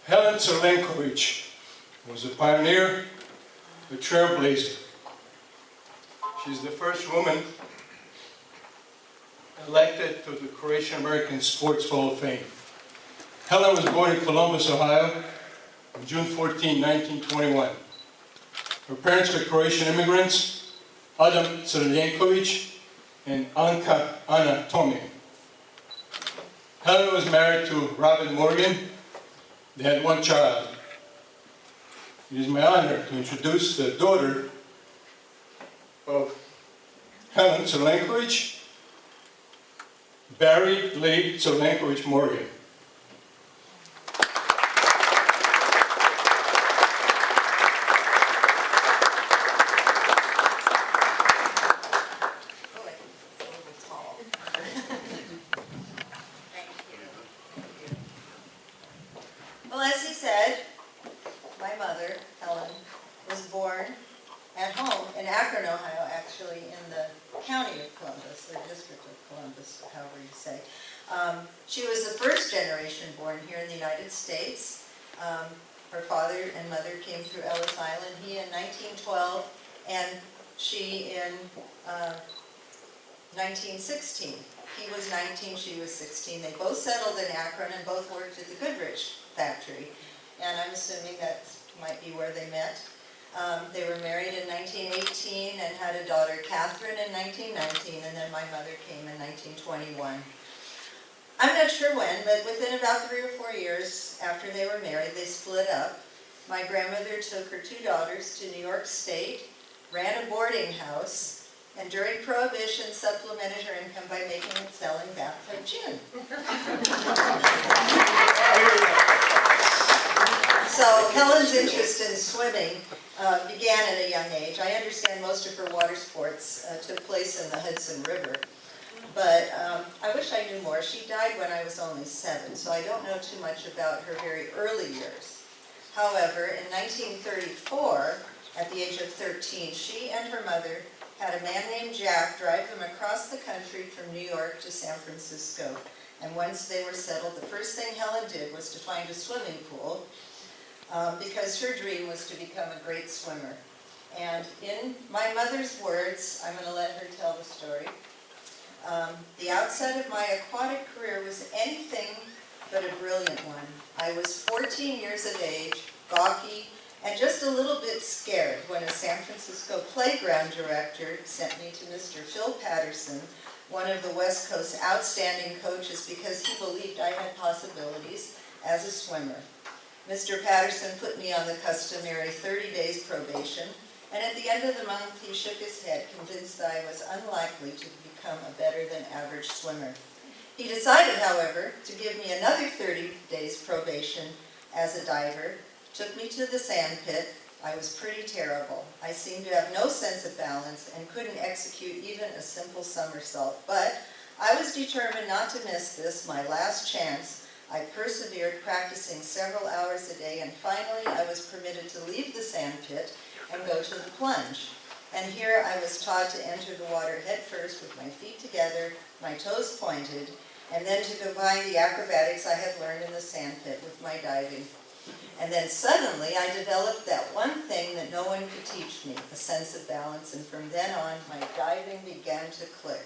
Helen Crlenkovich was a pioneer, a trailblazer. She's the first woman elected to the Croatian American Sports Hall of Fame. Helen was born in Columbus, Ohio, on June 14, 1921. Her parents were Croatian immigrants, Adam Crlenkovich and Anna Tomic. Helen was married to Robin Morgan. They had one child. It is my honor to introduce the daughter of Helen Crlenkovich, Barry Lee Crlenkovich Morgan. Well, as he said, my mother, Helen, was born at home in Akron, Ohio, actually in the county of Columbus, or district of Columbus, however you say. She was the first generation born here in the United States. Her father and mother came through Ellis Island, he in 1912, and she in 1916. He was 19, she was 16. They both settled in Akron and both worked at the Goodrich factory. And I'm assuming that might be where they met. They were married in 1918 and had a daughter, Catherine, in 1919, and then my mother came in 1921. I'm not sure when, but within about 3 or 4 years after they were married, they split up. My grandmother took her 2 daughters to New York State, ran a boarding house, and during Prohibition supplemented her income by making and selling bathtub gin. So Helen's interest in swimming began at a young age. I understand most of her water sports took place in the Hudson River, but I wish I knew more. She died when I was only 7, so I don't know too much about her very early years. However, in 1934, at the age of 13, she and her mother had a man named Jack drive them across the country from New York to San Francisco. And once they were settled, the first thing Helen did was to find a swimming pool because her dream was to become a great swimmer. And in my mother's words, I'm going to let her tell the story, the outset of my aquatic career was anything but a brilliant one. I was 14 years of age, gawky, and just a little bit scared when a San Francisco playground director sent me to Mr. Phil Patterson, one of the West Coast's outstanding coaches, because he believed I had possibilities as a swimmer. Mr. Patterson put me on the customary 30 days probation, and at the end of the month he shook his head, convinced that I was unlikely to become a better than average swimmer. He decided, however, to give me another 30 days probation as a diver, took me to the sand pit. I was pretty terrible. I seemed to have no sense of balance and couldn't execute even a simple somersault. But I was determined not to miss this, my last chance. I persevered, practicing several hours a day, and finally I was permitted to leave the sand pit and go to the plunge. And here I was taught to enter the water head first with my feet together, my toes pointed, and then to combine the acrobatics I had learned in the sand pit with my diving. And then suddenly I developed that one thing that no one could teach me, a sense of balance, and from then on my diving began to click.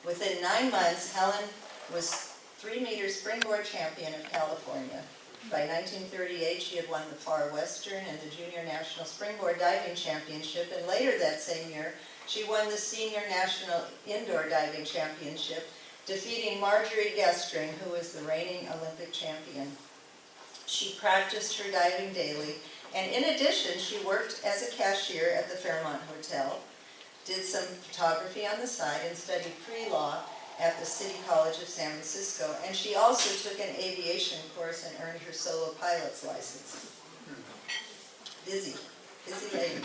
Within 9 months, Helen was 3-meter springboard champion of California. By 1938, she had won the Far Western and the Junior National Springboard Diving Championship, and later that same year, she won the Senior National Indoor Diving Championship, defeating Marjorie Gestring, who was the reigning Olympic champion. She practiced her diving daily, and in addition, she worked as a cashier at the Fairmont Hotel, did some photography on the side, and studied pre-law at the City College of San Francisco, and she also took an aviation course and earned her solo pilot's license. Busy lady.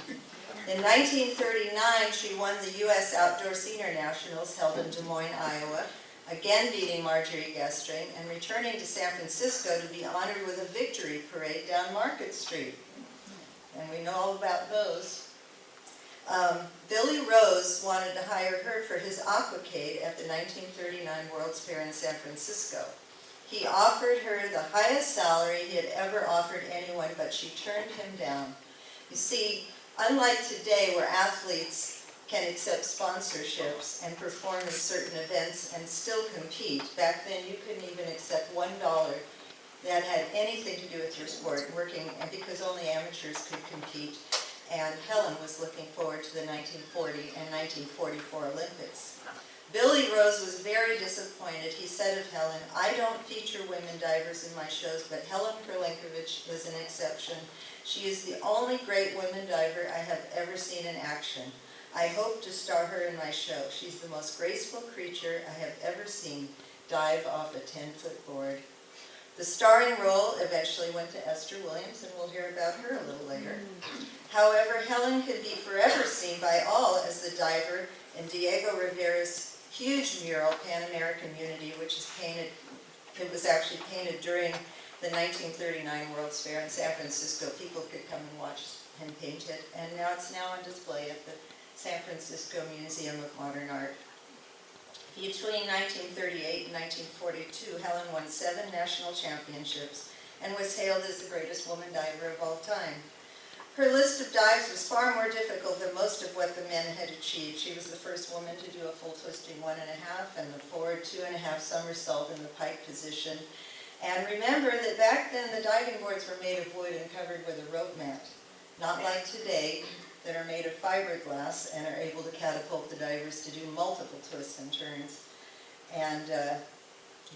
In 1939, she won the U.S. Outdoor Senior Nationals held in Des Moines, Iowa, again beating Marjorie Gestring, and returning to San Francisco to be honored with a victory parade down Market Street. And we know all about those. Billy Rose wanted to hire her for his aquacade at the 1939 World's Fair in San Francisco. He offered her the highest salary he had ever offered anyone, but she turned him down. You see, unlike today where athletes can accept sponsorships and perform in certain events and still compete, back then you couldn't even accept $1 that had anything to do with your sport, and because only amateurs could compete. And Helen was looking forward to the 1940 and 1944 Olympics. Billy Rose was very disappointed. He said of Helen, "I don't feature women divers in my shows, but Helen Crlenkovich is an exception. She is the only great woman diver I have ever seen in action. I hope to star her in my show. She's the most graceful creature I have ever seen dive off a 10-foot board." The starring role eventually went to Esther Williams, and we'll hear about her a little later. However, Helen could be forever seen by all as the diver in Diego Rivera's huge mural, Pan American Unity, which is painted, it was actually painted during the 1939 World's Fair in San Francisco. People could come and watch him paint it, and now it's on display at the San Francisco Museum of Modern Art. Between 1938 and 1942, Helen won 7 national championships and was hailed as the greatest woman diver of all time. Her list of dives was far more difficult than most of what the men had achieved. She was the first woman to do a full twisting 1.5 and the forward 2.5 somersault in the pike position. And remember that back then the diving boards were made of wood and covered with a rope mat, not like today that are made of fiberglass and are able to catapult the divers to do multiple twists and turns. And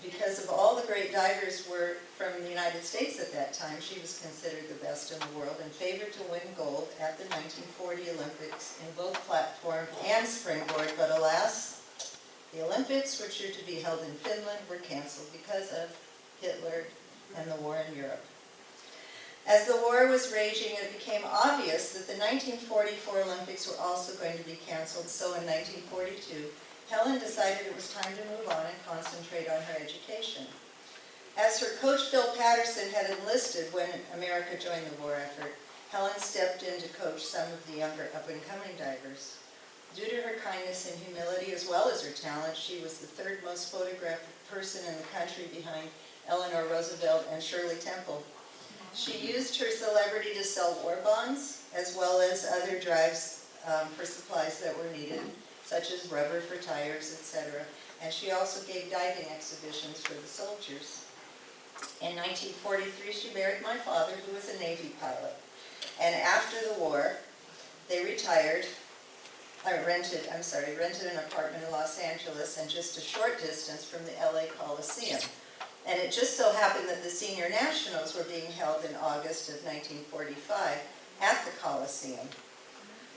because of all the great divers were from the United States at that time, she was considered the best in the world and favored to win gold at the 1940 Olympics in both platform and springboard. But alas, the Olympics, which are to be held in Finland, were canceled because of Hitler and the war in Europe. As the war was raging, it became obvious that the 1944 Olympics were also going to be canceled. So in 1942, Helen decided it was time to move on and concentrate on her education. As her coach Phil Patterson had enlisted when America joined the war effort, Helen stepped in to coach some of the younger up-and-coming divers. Due to her kindness and humility as well as her talent, she was the 3rd most photographed person in the country behind Eleanor Roosevelt and Shirley Temple. She used her celebrity to sell war bonds as well as other drives for supplies that were needed, such as rubber for tires, etc. And she also gave diving exhibitions for the soldiers. In 1943, she married my father, who was a Navy pilot. And after the war, they rented an apartment in Los Angeles and just a short distance from the LA Coliseum. And it just so happened that the Senior Nationals were being held in August of 1945 at the Coliseum.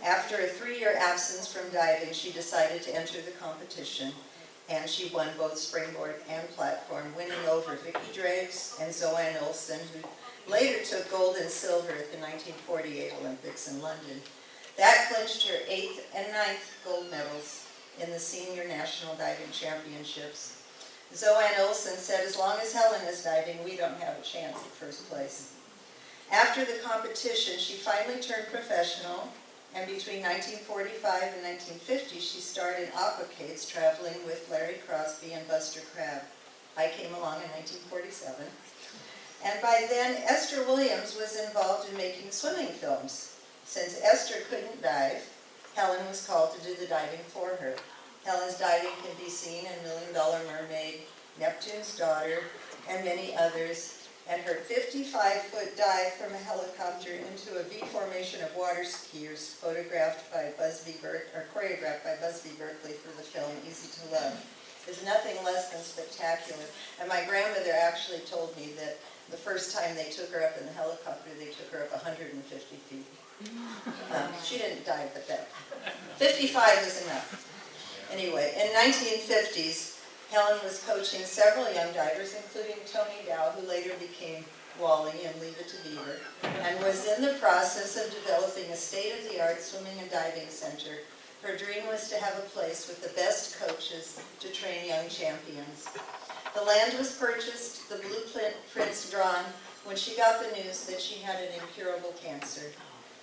After a 3-year absence from diving, she decided to enter the competition, and she won both springboard and platform, winning over Vicki Draves and Zoanne Olsen, who later took gold and silver at the 1948 Olympics in London. That clinched her 8th and 9th gold medals in the Senior National Diving Championships. Zoanne Olsen said, "As long as Helen is diving, we don't have a chance at first place." After the competition, she finally turned professional, and between 1945 and 1950, she starred in aquacades traveling with Larry Crosby and Buster Crabbe. I came along in 1947. And by then, Esther Williams was involved in making swimming films. Since Esther couldn't dive, Helen was called to do the diving for her. Helen's diving can be seen in $1 Million Mermaid, Neptune's Daughter, and many others. And her 55-foot dive from a helicopter into a V formation of water skiers, choreographed by Busby Berkeley for the film Easy to Love, is nothing less than spectacular. And my grandmother actually told me that the first time they took her up in the helicopter, they took her up 150 feet. She didn't dive, but that 55 is enough. Anyway, in 1950s, Helen was coaching several young divers, including Tony Dow, who later became Wally and Leave It to Beaver, and was in the process of developing a state-of-the-art swimming and diving center. Her dream was to have a place with the best coaches to train young champions. The land was purchased, the blueprints drawn, when she got the news that she had an incurable cancer.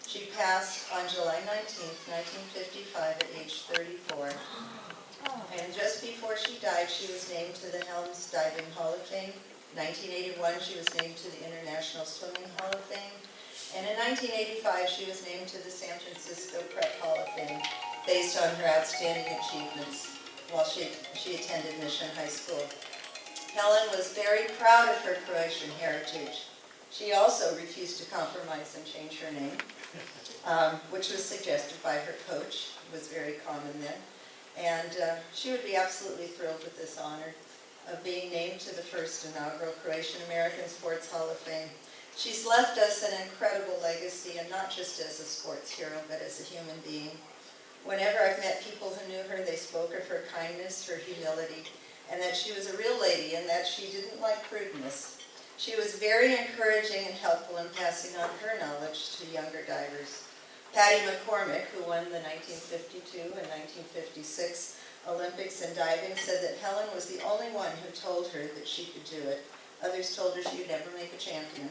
She passed on July 19, 1955 at age 34. And just before she died, she was named to the Helms Diving Hall of Fame 1981, she was named to the International Swimming Hall of Fame. And in 1985, she was named to the San Francisco Prep Hall of Fame based on her outstanding achievements while she attended Mission High School. Helen was very proud of her Croatian heritage. She also refused to compromise and change her name, which was suggested by her coach. It was very common then. And she would be absolutely thrilled with this honor of being named to the first inaugural Croatian American Sports Hall of Fame. She's left us an incredible legacy, and not just as a sports hero, but as a human being. Whenever I've met people who knew her, they spoke of her kindness, her humility, and that she was a real lady and that she didn't like rudeness. She was very encouraging and helpful in passing on her knowledge to younger divers. Patty McCormick, who won the 1952 and 1956 Olympics in diving, said that Helen was the only one who told her that she could do it. Others told her she'd never make a champion.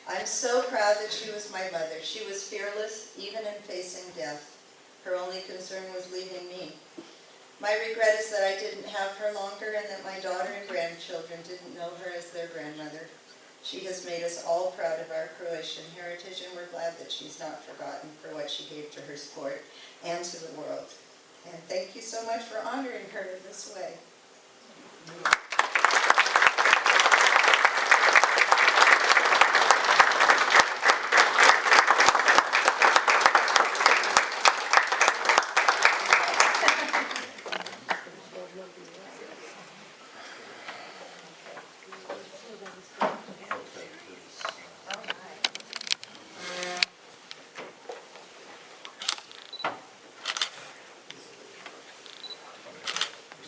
I'm so proud that she was my mother. She was fearless, even in facing death. Her only concern was leaving me. My regret is that I didn't have her longer and that my daughter and grandchildren didn't know her as their grandmother. She has made us all proud of our Croatian heritage, and we're glad that she's not forgotten for what she gave to her sport and to the world. And thank you so much for honoring her in this way.